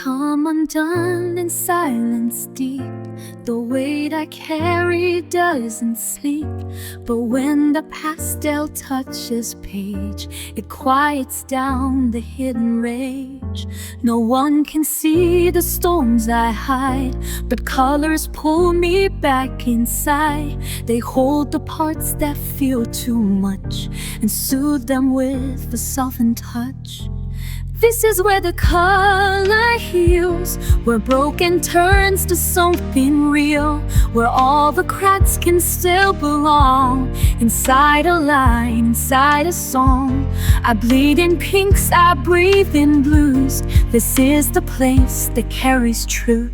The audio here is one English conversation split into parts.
come undone in silence deep. The weight I carry doesn't sleep, but when the pastel touches page, it quiets down the hidden rage. No one can see the storms I hide, but colors pull me back inside. They hold the parts that feel too much and soothe them with a softened touch. This is where the color heals, where broken turns to something real, where all the cracks can still belong. Inside a line, inside a song, I bleed in pinks, I breathe in blues. This is the place that carries truth.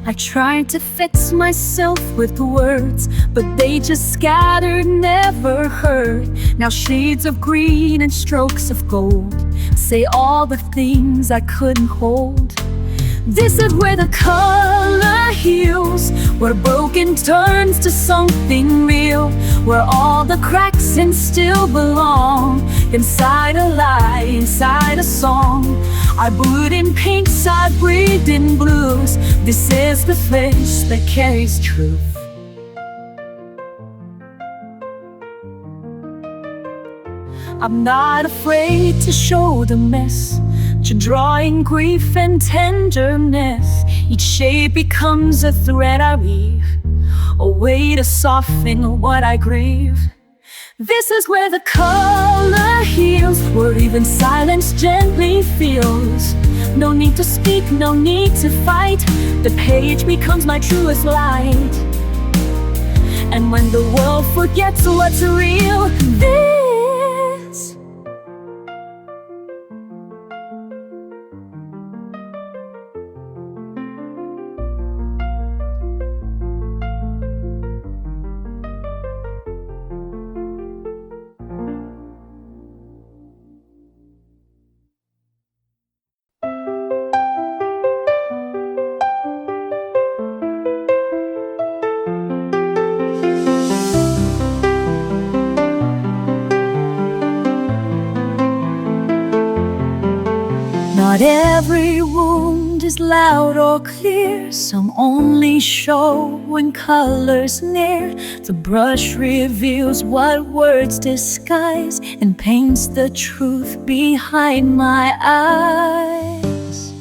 I tried to fix myself with words, but they just scattered, never heard. Now shades of green and strokes of gold say all the things I couldn't hold. This is where the color heals, where broken turns to something real, where all the cracks can still belong. Inside a lie, inside a song, I bleed in pinks, I breathe in blues. This is the place that carries truth. I'm not afraid to show the mess, to draw in grief and tenderness. Each shade becomes a thread I weave, a way to soften what I grieve. This is where the color heals, where even silence gently feels. No need to speak, no need to fight. The page becomes my truest light. And when the world forgets what's real, this not every wound is loud or clear. Some only show when color's near. The brush reveals what words disguise and paints the truth behind my eyes.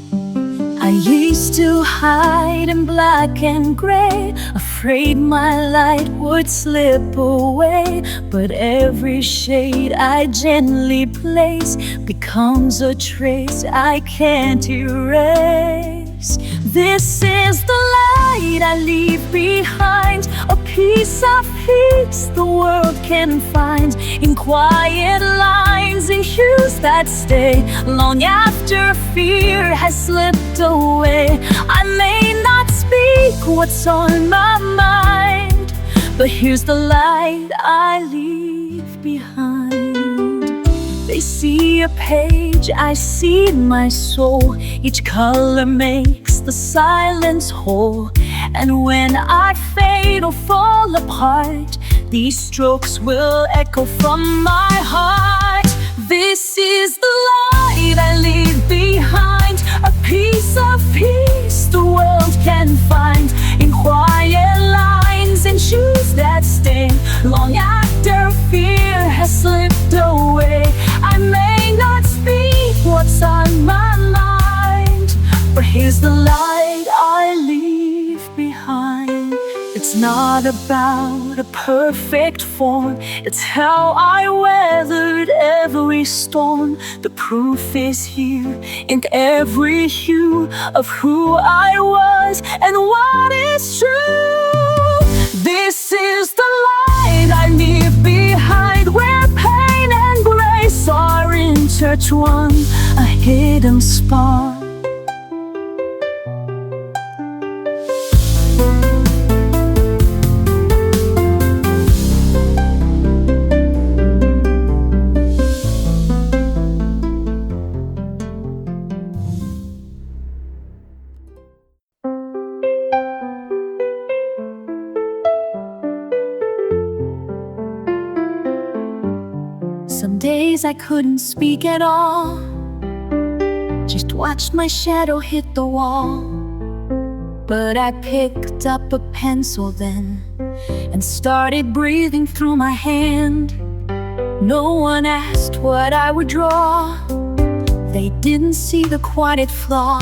I used to hide in black and gray, afraid my light would slip away. But every shade I gently place becomes a trace I can't erase. This is the light I leave behind, a piece of peace the world can find in quiet lines and hues that stay long after fear has slipped away. I may not speak what's on my mind, but here's the light I leave behind. They see a page, I see my soul. Each color makes the silence whole. And when I fade or fall apart, these strokes will echo from my heart. This is the light I leave behind, a piece of peace the world can find in quiet lines and shoes that sting long after fear has slipped away. I may not speak what's on my mind, but here's the light I leave behind. It's not about a perfect form, it's how I weathered every storm. The proof is here in every hue of who I was and what is true. This is the light I leave behind, where pain and grace are intertwined, a hidden spark. Some days days I couldn't speak at all, just watched my shadow hit the wall. But I picked up a pencil then and started breathing through my hand. No one asked what I would draw, they didn't see the quiet flaw.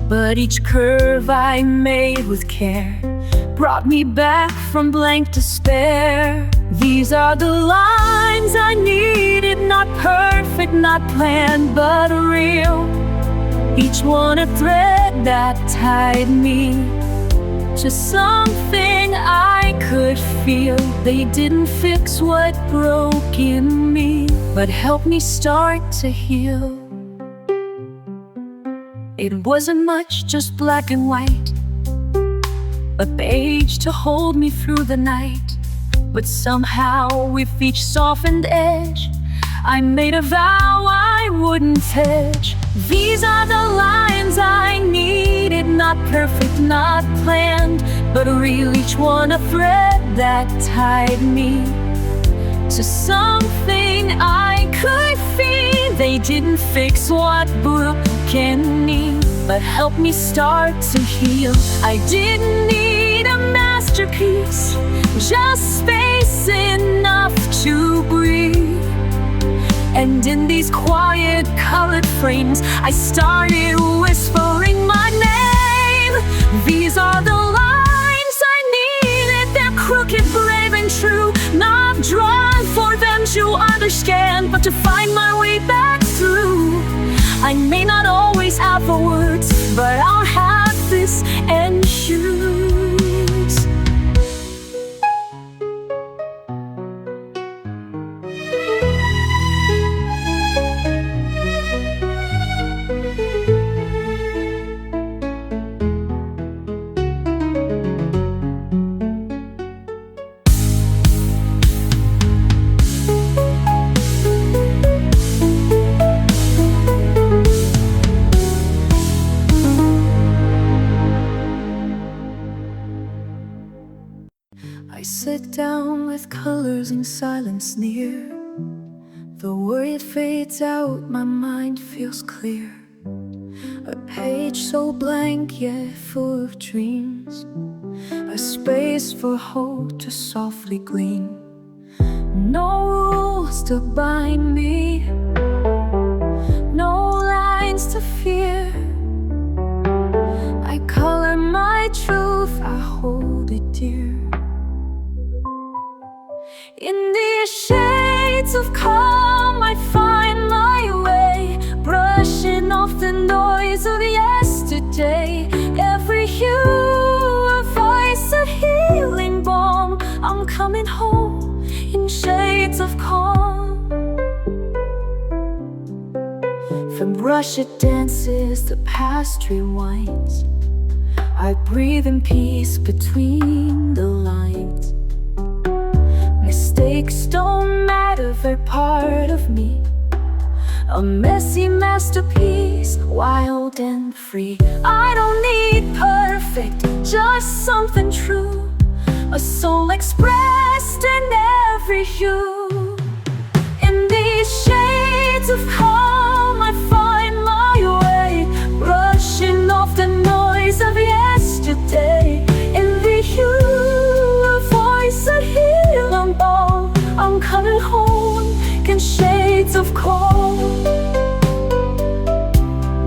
But each curve I made with care brought me back from blank despair. These are the lines I needed, not perfect, not planned, but real. Each one a thread that tied me to something I could feel. They didn't fix what broke in me, but helped me start to heal. It wasn't much, just black and white, a page to hold me through the night. But somehow with each softened edge, I made a vow I wouldn't hedge. These are the lines I needed, not perfect, not planned, but real. Each one a thread that tied me to something I could feel. They didn't fix what broke in me, but helped me start to heal. I didn't need a masterpiece, just space enough to breathe. And in these quiet colored frames, I started whispering my name. These are the lines I needed, they're crooked, brave and true, not drawn for them to understand, but to find my way back through. I may not always have the words, but I'll have this and shoes. I sit down with colors in silence near. The worry fades out, my mind feels clear. A page so blank yet full of dreams, a space for hope to softly gleam. No rules to bind me, no lines to fear. I color my truth, I hold it dear. In these shades of calm, I find my way, brushing off the noise of yesterday. Every hue, a voice, a healing balm. I'm coming home in shades of calm. From brush it dances, the past rewinds. I breathe in peace between the lines. Mistakes don't matter, they're part of me. A messy masterpiece, wild and free. I don't need perfect, just something true, a soul expressed in every hue. In these shades of calm, I find my way, brushing off the noise of yesterday. In the hue, a voice, a healing balm. I'm coming home in shades of calm.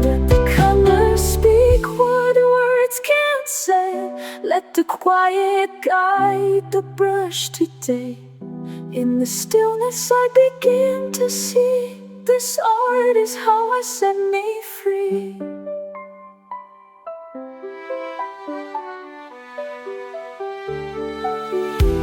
Let the colors speak what words can't say. Let the quiet guide the brush today. In the stillness I begin to see, this art is how I set me free.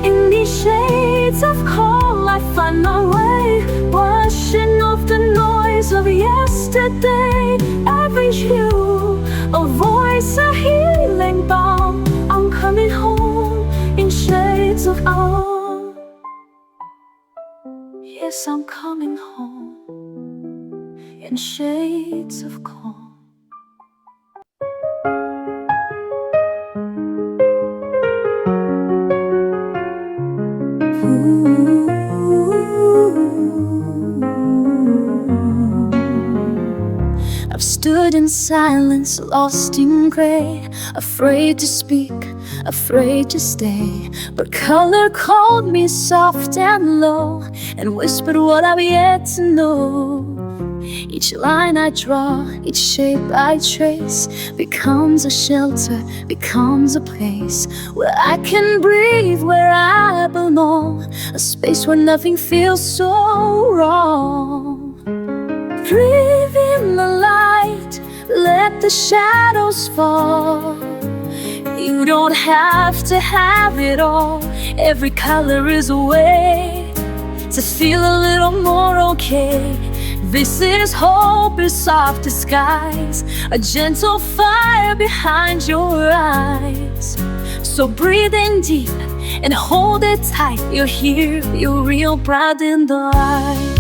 In these shades of calm, I find my way, brushing off the noise of yesterday. Every hue, a voice, a healing balm. I'm coming home in shades of calm. Yes, I'm coming home in shades of calm. Ooh. stood in silence, lost in gray, afraid to speak, afraid to stay. But color called me soft and low, and whispered what I've yet to know. Each line I draw, each shape I trace, becomes a shelter, becomes a place where I can breathe, where I belong, a space where nothing feels so wrong. Breathe in the light, let the shadows fall. You don't have to have it all. Every color is a way to feel a little more okay. This is hope in soft disguise, a gentle fire behind your eyes. So breathe in deep and hold it tight. You're here, you're real, bright in the light.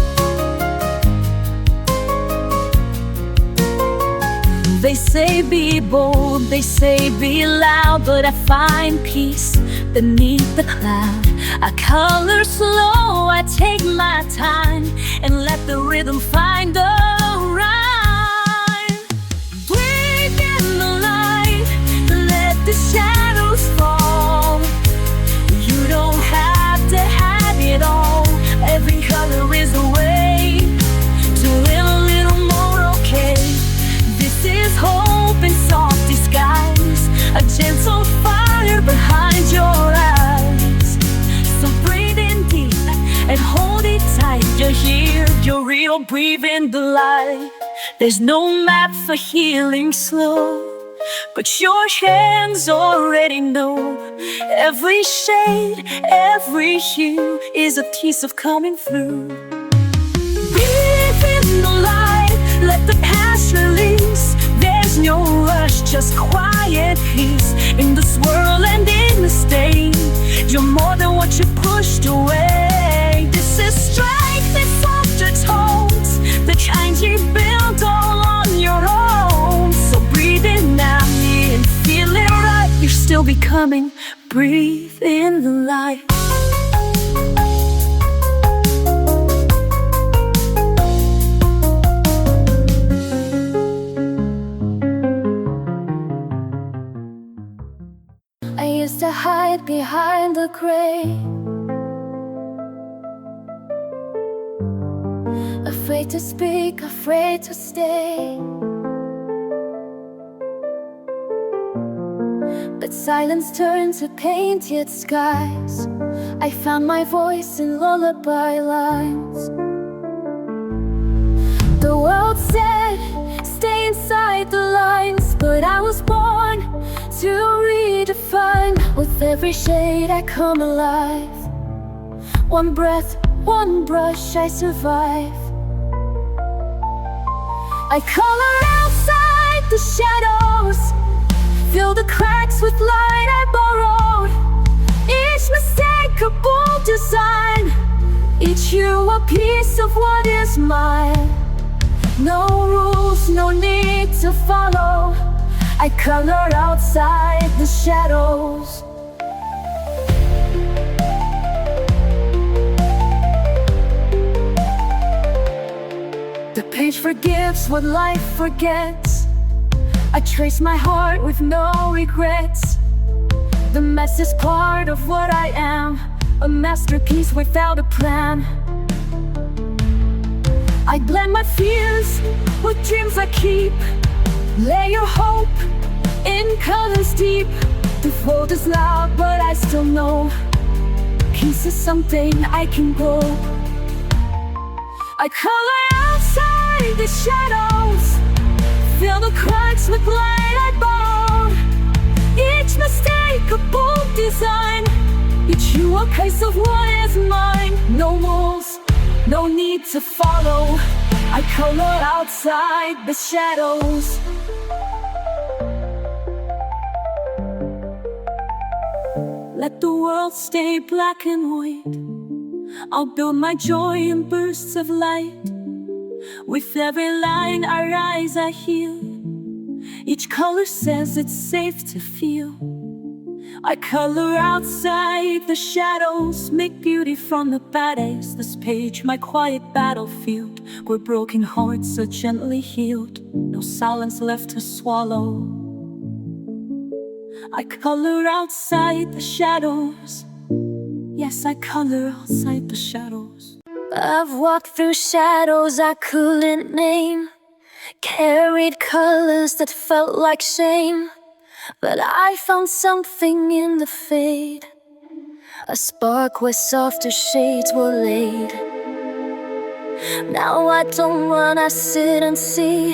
They say be bold, they say be loud, but I find peace beneath the cloud. I color slow, I take my time, and let the rhythm find a rhyme. Breathe in the light, let the shadows fall. You don't have to have it all. Every color is a way to live a little more okay. This is hope in soft disguise, a gentle fire behind your eyes. So breathe in deep and hold it tight. You're here, you're real, breathe in the light. There's no map for healing slow, but your hands already know. Every shade, every hue is a piece of coming through. Breathe in the light, let the past release. There's no rush, just quiet peace. In the swirl and in the stain, you're more than what you pushed away. This is strength in softer tones, the kind you build all on your own. So breathe in now and feel it right. You're still becoming, breathe in the light. I used to hide behind the gray, afraid to speak, afraid to stay. But silence turned to painted skies. I found my voice in lullaby lines. The world said, stay inside the lines, but I was born to redefine. With every shade I come alive. One breath, one brush, I survive. I color outside the shadows, fill the cracks with light I borrowed. Each mistake a bold design, each hue a piece of what is mine. No rules, no need to follow. I color outside the shadows. The page forgives what life forgets. I trace my heart with no regrets. The mess is part of what I am, a masterpiece without a plan. I blend my fears with dreams I keep. Lay your hope in colors deep. The world is loud, but I still know peace is something I can grow. I color outside the shadows, fill the cracks with light I borrowed. Each mistake a bold design, each hue a piece of what is mine. No rules, no need to follow. I color outside the shadows. Let the world stay black and white. I'll build my joy in bursts of light. With every line I rise, I heal. Each color says it's safe to feel. I color outside the shadows, make beauty from the bad days. This page, my quiet battlefield, where broken hearts are gently healed. No silence left to swallow. I color outside the shadows. Yes, I color outside the shadows. I've walked through shadows I couldn't name, carried colors that felt like shame. But I found something in the fade, a spark where softer shades were laid. Now I don't run, I sit and see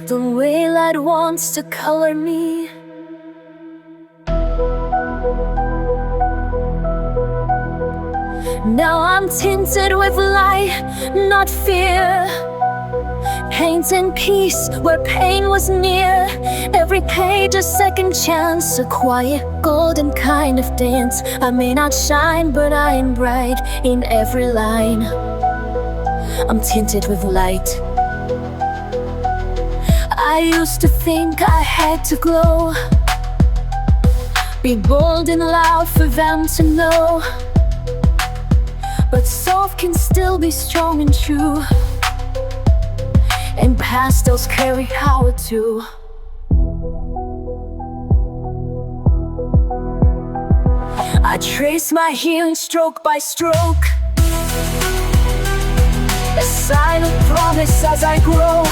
the way light wants to color me. Now I'm tinted with light, not fear, painting peace where pain was near. Every page a second chance, a quiet golden kind of dance. I may not shine, but I am bright in every line. I'm tinted with light. I used to think I had to glow, be bold and loud for them to know. But soft can still be strong and true, and pastels carry power too. I trace my healing stroke by stroke, a silent promise as I grow.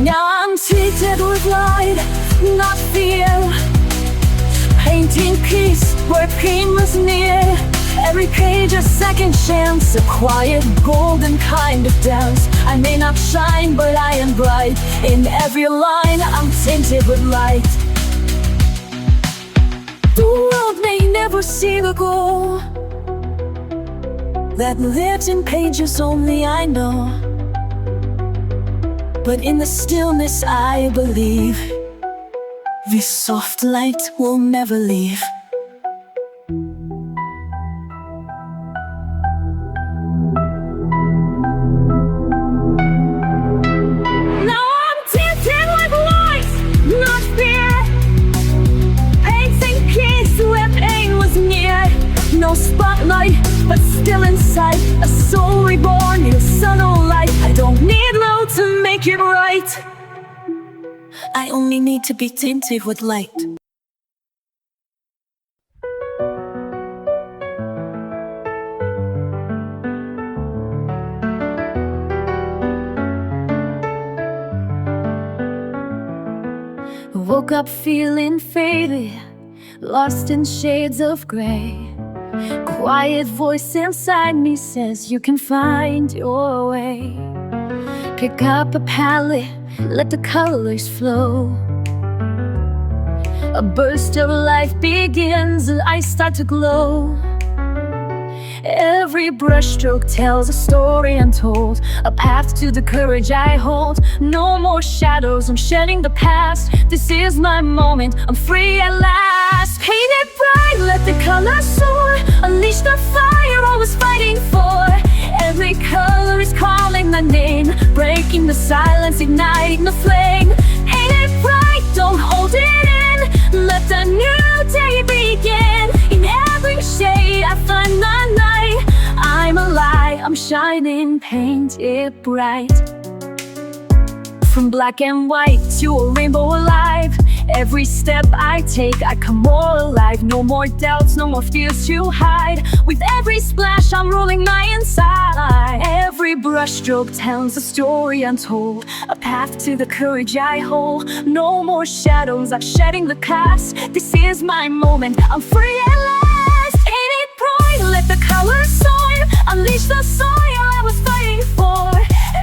Now I'm tinted with light, not fear, painting peace where pain was near. Every page a second chance, a quiet golden kind of dance. I may not shine, but I am bright in every line. I'm tinted with light. The world may never see the glow that lives in pages only I know, but in the stillness I believe this soft light will never leave. Now I'm tinted with light, not fear, painting peace where pain was near. No spotlight, but still inside, a soul reborn in sunlight. I don't need love to make it right, I only need to be tinted with light. Woke up feeling faded, lost in shades of gray. Quiet voice inside me says you can find your way. Pick up a palette, let the colors flow. A burst of life begins, I start to glow. Every brushstroke tells a story untold, a path to the courage I hold. No more shadows, I'm shedding the past. This is my moment, I'm free at last. Paint it bright, let the colors soar, unleash the fire I was fighting for. Every color is calling my name, breaking the silence, igniting the flame. Paint it bright, don't hold it in, let the new day begin. In every shade I find the light, I'm alive, I'm shining, paint it bright. From black and white to a rainbow alive, every step I take I come more alive. No more doubts, no more fears to hide. With every splash I'm rolling my inside. Every brushstroke tells a story untold, a path to the courage I hold. No more shadows, I'm shedding the past. This is my moment, I'm free at last. Paint it bright, let the colors soar, unleash the soil I was fighting for.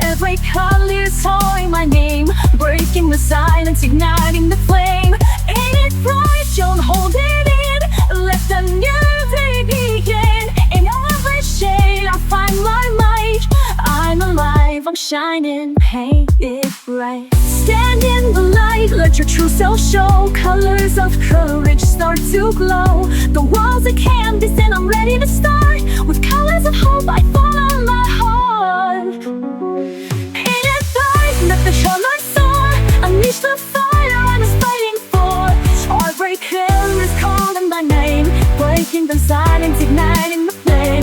Every color is calling my name, breaking the silence, igniting the flame. Ain't it bright, don't hold it in, let the new day begin. In every shade I find my light, I'm alive, I'm shining, paint it bright. Stand in the light, let your true self show. Colors of courage start to glow. The world's a canvas and I'm ready to start. With colors of hope I follow my heart. Let the colors soar, unleash the fire the silence igniting the flame.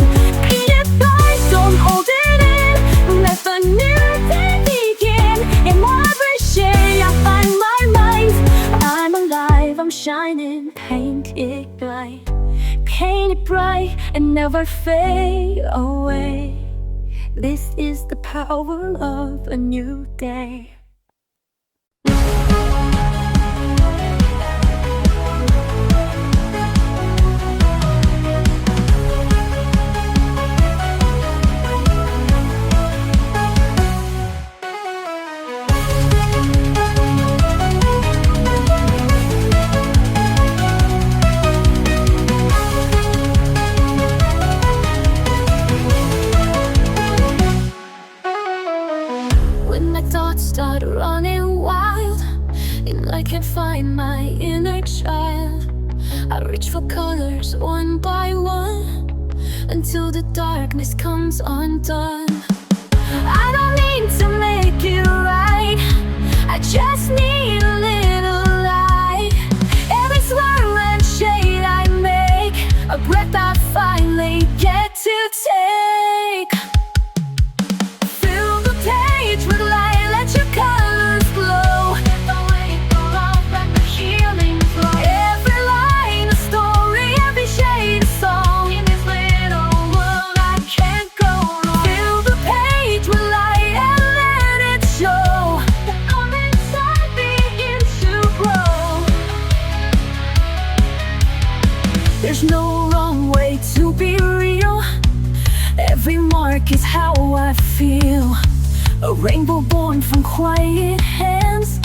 Keep it bright, don't hold it in. Let the new day begin. In every shade I find my mind. I'm alive, I'm shining. Paint it bright, paint it bright, and never fade away. This is the power of a new day. Start running wild, and I can't find my inner child. I reach for colors one by one, until the darkness comes undone. I don't need to make it right, I just need a little light. Every swirl and shade I make, a breath I finally get to take. Fill the page with light, your colors glow. Let the weight go off, let the healing flow. Every line a story, every shade a song. In this little world I can't go wrong. Fill the page with light and let it show. The calm inside begins to grow. There's no wrong way to be real. Every mark is how I feel. A rainbow born from quiet hands,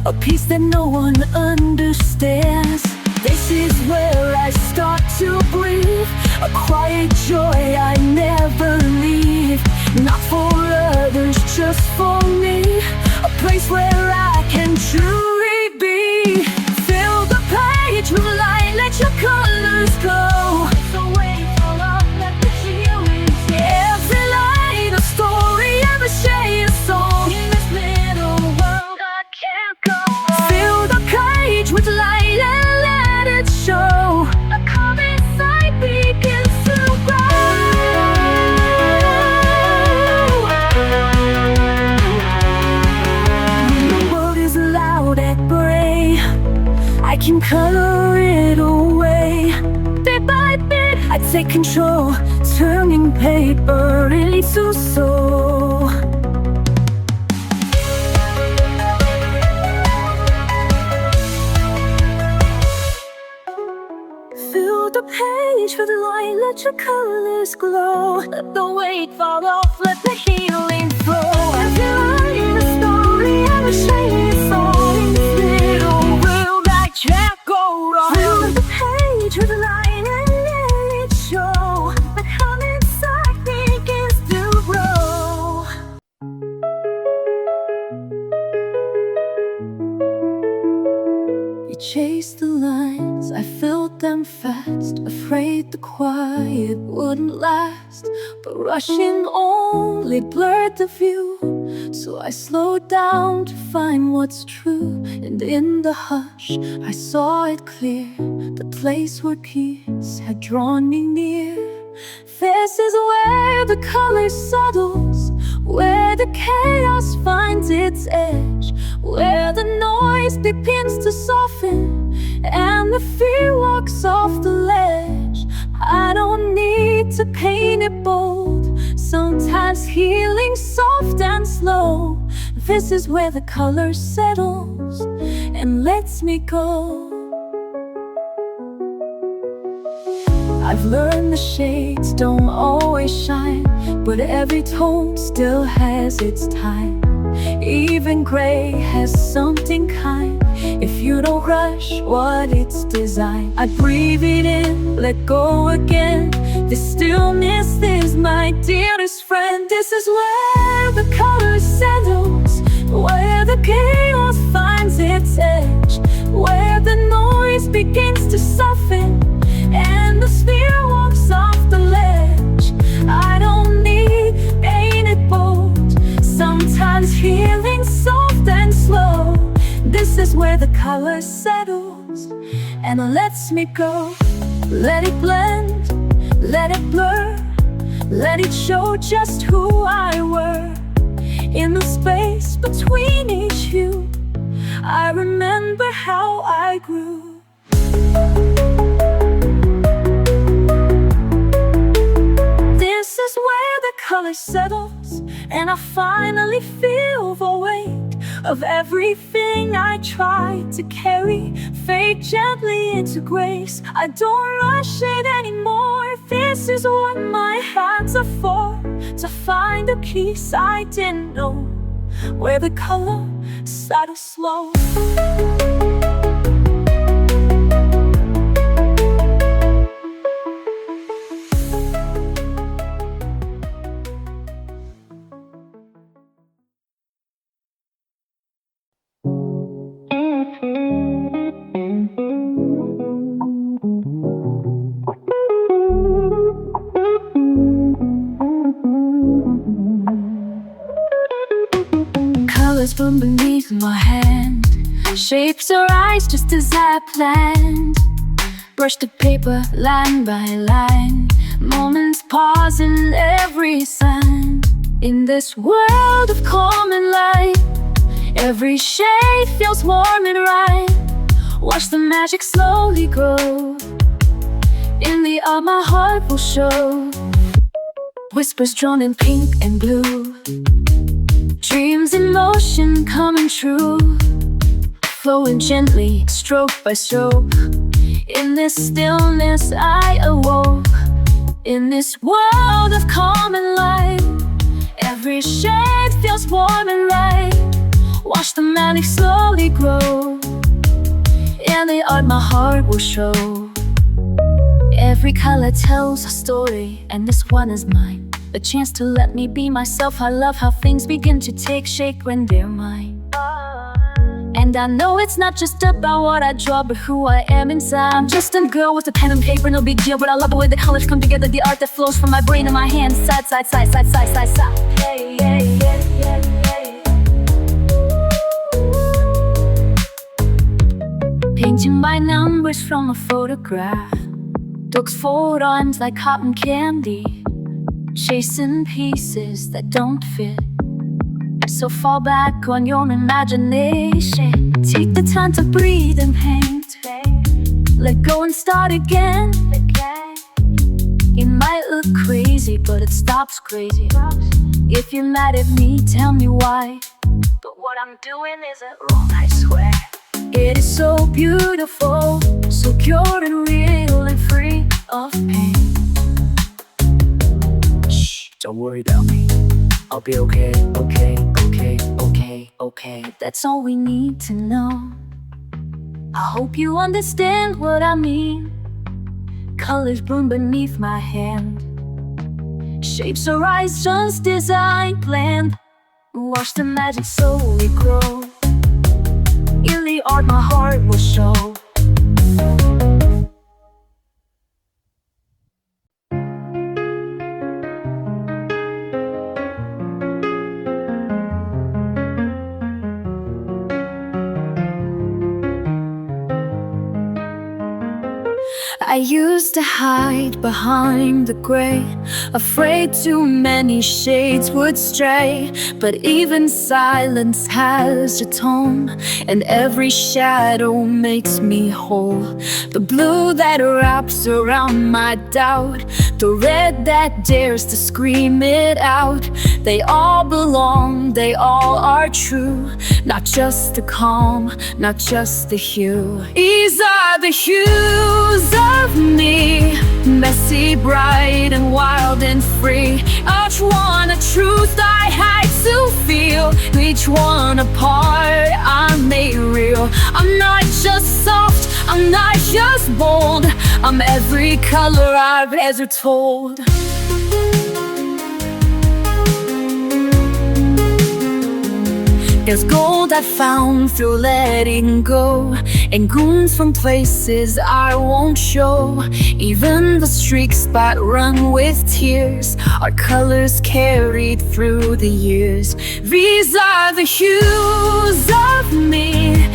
a peace that no one understands. This is where I start to breathe, a quiet joy I never leave. Not for others, just for me, a place where I can truly be. Fill the page with light, let your colors glow. So wait for love, let the healing flow. Every light a story, every shade a song. In this little world I can't go wrong. Fill the page with light and let it show. A calm inside begins to grow. When the world is loud at gray, I can color it away. Bit by bit I take control, turning paper into soul. Fill the page with light, let your colors glow. Let the weight fall off, let the healing flow. Every line a story, every shade a song. In this little world I can't go wrong. Fill the page with light and let it show. But how inside begins to grow. You chased the lines, I filled them fast, afraid the quiet wouldn't last. But rushing only blurred the view, so I slowed down to find what's true. And in the hush I saw it clear, the place where peace had drawn me near. This is where the color settles, where the chaos finds its edge, where the noise begins to soften and the fear walks off the ledge. I don't need to paint it bold, sometimes healing soft and slow. This is where the color settles and lets me go. I've learned the shades don't always shine, but every tone still has its time. Even gray has something kind, if you don't rush what it's designed. I breathe it in, let go again. This stillness is my dearest friend. This is where the color settles, where the chaos finds its edge, where the noise begins to soften and the sphere walks off the ledge. I don't need painted bold, sometimes healing soft and slow. This is where the color settles and lets me go. Let it blend, let it blur, let it show just who I were. In the space between each hue, I remember how I grew. This is where the color settles, and I finally feel the weight of everything I tried to carry. Fade gently into grace, I don't rush it anymore. This is what my hands are for, to find a piece I didn't know, where the color settles slow. Colors from beneath my hand, shapes arise just as I planned. Brush the paper line by line, moments pause in every sign. In this world of common light, every shade feels warm and right. Watch the magic slowly grow, in the art my heart will show. Whispers drawn in pink and blue, dreams in motion coming true, flowing gently, stroke by stroke. In this stillness I awoke. In this world of common light, every shade feels warm and right. Watch the magic slowly grow, in the art my heart will show. Every color tells a story, and this one is mine. A chance to let me be myself. I love how things begin to take shape when they're mine. And I know it's not just about what I draw, but who I am inside. I'm just a girl with a pen and paper, no big deal. But I love the way the colors come together, the art that flows from my brain and my hands. Side, side, side, side, side, side, side. Hey, hey, hey, hey, hey. Painting by numbers from a photograph, dogs fold arms like cotton candy, chasing pieces that don't fit. So fall back on your imagination. Take the time to breathe and paint. Let go and start again. It might look crazy, but it stops crazy. If you're mad at me, tell me why. But what I'm doing isn't wrong, I swear. It is so beautiful, so pure and real and free of pain. Shh, don't worry about me. I'll be okay, okay, okay, okay, okay. That's all we need to know. I hope you understand what I mean. Colors bloom beneath my hand, shapes arise just as I planned. Watch the magic slowly grow, in the art my heart will show. I used to hide behind the gray, afraid too many shades would stray. But even silence has a tone, and every shadow makes me whole. The blue that wraps around my doubt, the red that dares to scream it out. They all belong, they all are true. Not just the calm, not just the hue. These are the hues of me, messy, bright, and wild and free. Each one a truth I had to feel, each one a part I made real. I'm not just soft, I'm not just bold, I'm every color I've ever told. There's gold I found through letting go, and goons from places I won't show. Even the streaks that run with tears are colors carried through the years. These are the hues of me,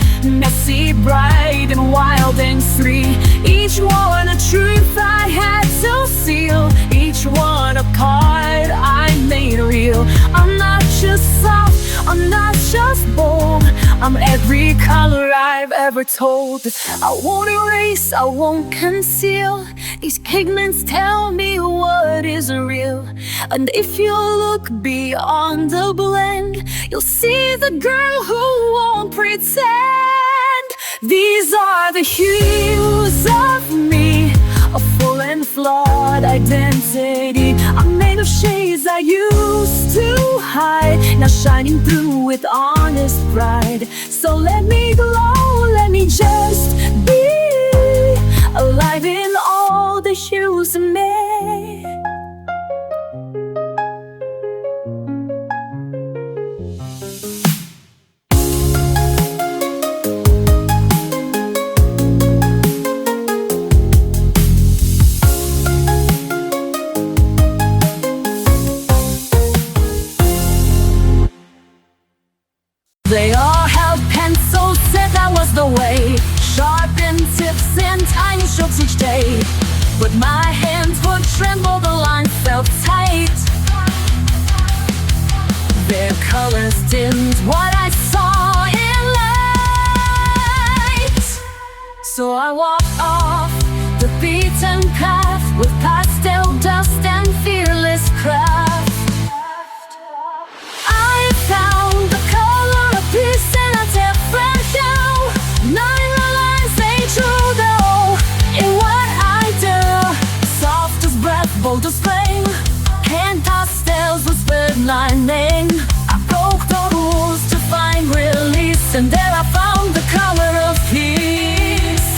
wild and free. Each one a truth I had to seal, each one a part I made real. I'm not just soft, I'm not just bold, I'm every color I've ever told. I won't erase, I won't conceal, these pigments tell me what is real. And if you look beyond the blend, you'll see the girl who won't pretend. These are the hues of me, a full and flawed identity. I'm made of shades I used to hide, now shining through with honest pride. So let me glow, let me just be alive in all the hues of me. They all held pencils, said that was the way, sharpened tips and tiny strokes each day. But my hands would tremble, the lines felt tight. Their colors dimmed what I saw in light. So I walked off the beaten path with pastel dust and fearless craft. I found the color of peace in a different hue. Nine lines they drew though in what I do. Soft as breath, bold as flame, hand pastels whispered my name. I broke the rules to find release, and there I found the color of peace.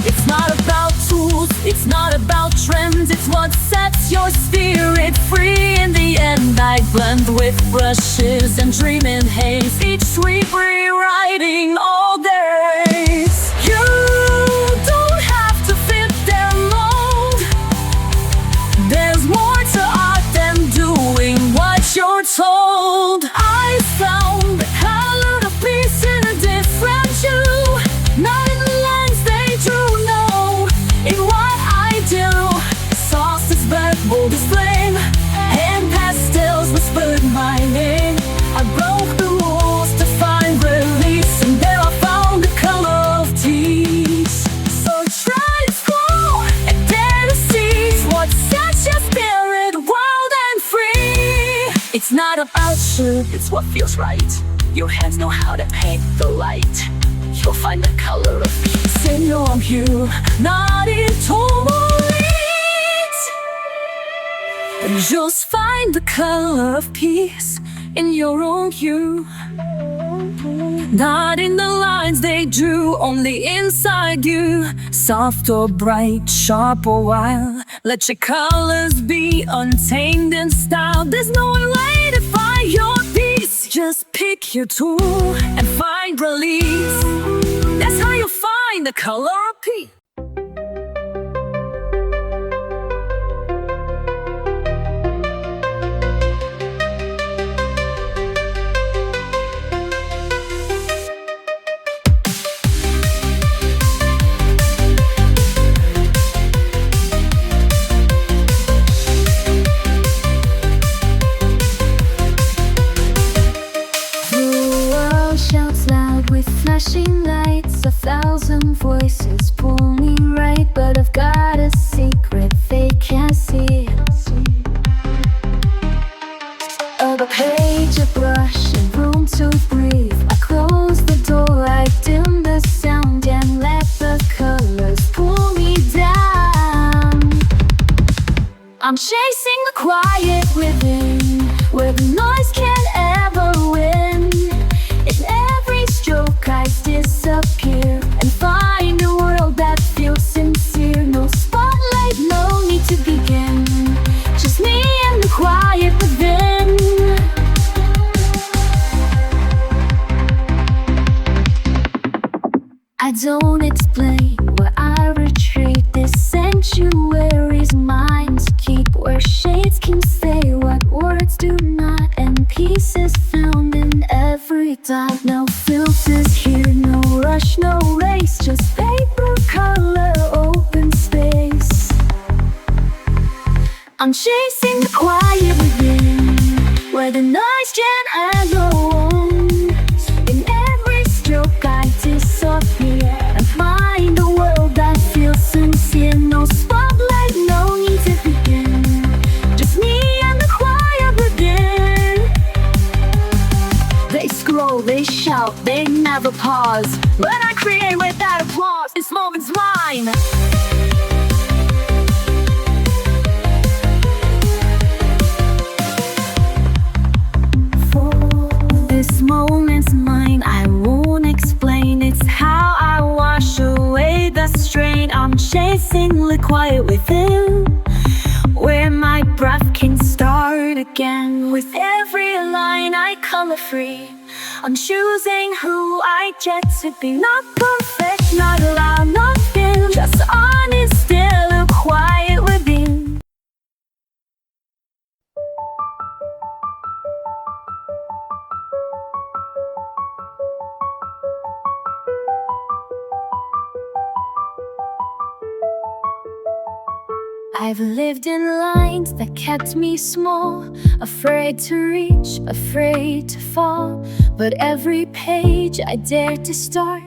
It's not about tools, it's not about trends, it's what sets your spirit free. In the end I blend with brushes and dream in haze, each sweep rewriting all days. You don't have to fit their mold, there's more to art than doing what you're told. I found the color of peace in a different hue. Nine lines they drew no in what I do. Soft as breath, bold as flame, hand pastels whispered my name. I broke the rules to find release, and there I found the color of peace. So try to scroll and dare to seize what sets your spirit wild and free. It's not about shoot, it's what feels right. Your hands know how to paint the light. You'll find the color of peace in your own hue, not in tourmaline. And just find the color of peace in your own hue, not in the lines they drew, only inside you. Soft or bright, sharp or wild, let your colors be untamed in style. There's no one way to find your peace, just pick your tool and find release. That's how you'll find the color of peace. Flashing lights, 1,000 voices pull me right, but I've got a secret they can't see. A page, a brush, and room to breathe. I close the door, I dim the sound, and let the colors pull me down. I'm chasing the quiet within, where the noise can't ever win. In every stroke I disappear and find a world that feels sincere. No spotlight, no need to begin, just me and the quiet within. I don't explain where I retreat. This sanctuary's mine to keep, where shades can say what words do not, and peace is found in every dot. No filters here, no rush, no race, just paper I'm chasing the quiet within, where the noise can have no home. In every stroke I disappear and find a world that feels sincere. No spotlight, no need to begin, just me and the quiet within. They scroll, they shout, they never pause. When I create without applause, this moment's mine. This moment's mine, I won't explain. It's how I wash away the strain. I'm chasing the quiet within, where my breath can start again. With every line I color free, I'm choosing who I get to be. Not perfect, not loud, not thin, just honest, still a quiet within. I've lived in lines that kept me small, afraid to reach, afraid to fall. But every page I dared to start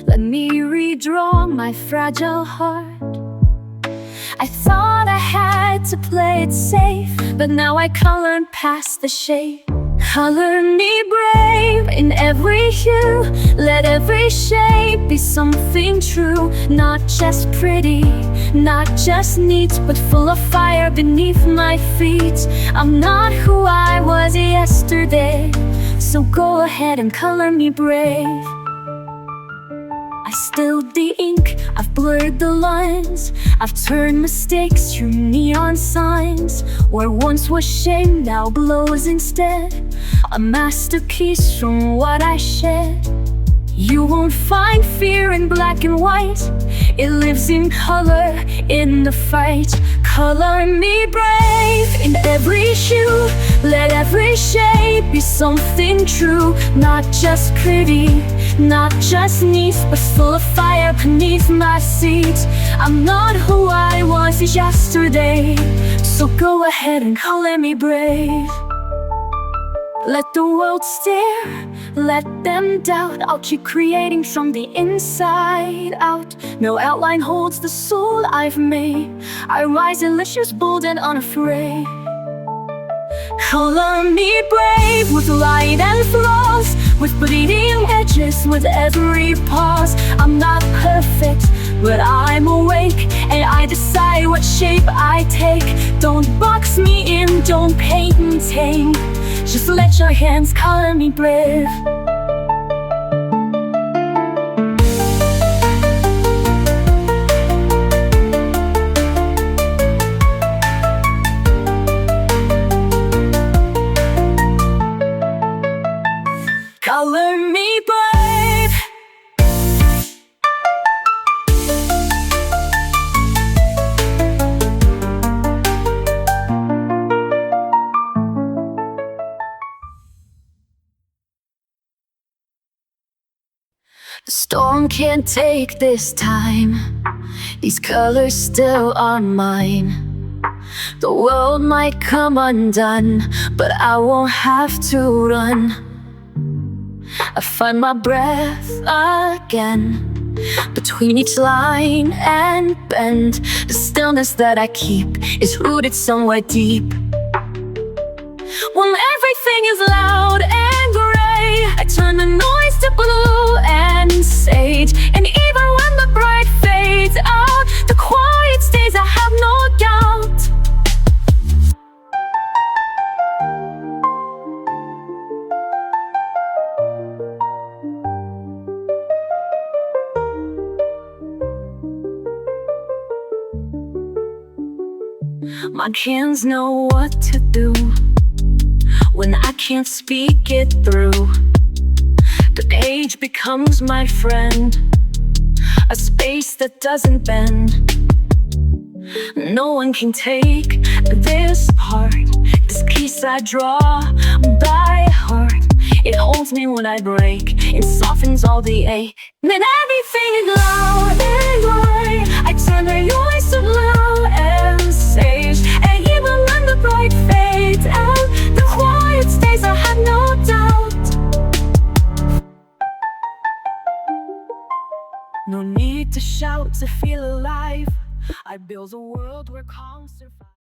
let me redraw my fragile heart. I thought I had to play it safe, but now I colored past the shade. Color me brave in every hue, let every shape be something true. Not just pretty, not just neat, but full of fire beneath my feet. I'm not who I was yesterday, so go ahead and color me brave. I spilled the ink, I've blurred the lines, I've turned mistakes to neon signs. Where once was shame now glows instead, a masterpiece from what I shed. You won't find fear in black and white, it lives in color, in the fight. Color me brave in every hue, let every shape be something true. Not just pretty, not just neat, but full of fire beneath my seat. I'm not who I was yesterday, so go ahead and color me brave. Let the world stare, let them doubt. I'll keep creating from the inside out. No outline holds the soul I've made. I rise delicious, bold and unafraid. Color me brave with light and flaws, with bleeding edges with every pause. I'm not perfect, but I'm awake, and I decide what shape I take. Don't box me in, don't paint me tame, just let your hands color me brave. Color me brave. The storm can't take this time, these colors still are mine. The world might come undone, but I won't have to run. I find my breath again, between each line and bend. The stillness that I keep is rooted somewhere deep. When everything is loud and gray, I turn the noise to blue and sage. And even when the bright fades out, the quiet stays, I have no doubt. My hands know what to do when I can't speak it through. The page becomes my friend, a space that doesn't bend. No one can take this part, this piece I draw by heart. It holds me when I break, it softens all the ache. Then everything is loud and gray, I turn the noise to blue and sage. And even No need to shout to feel alive. I build a world where calm survives.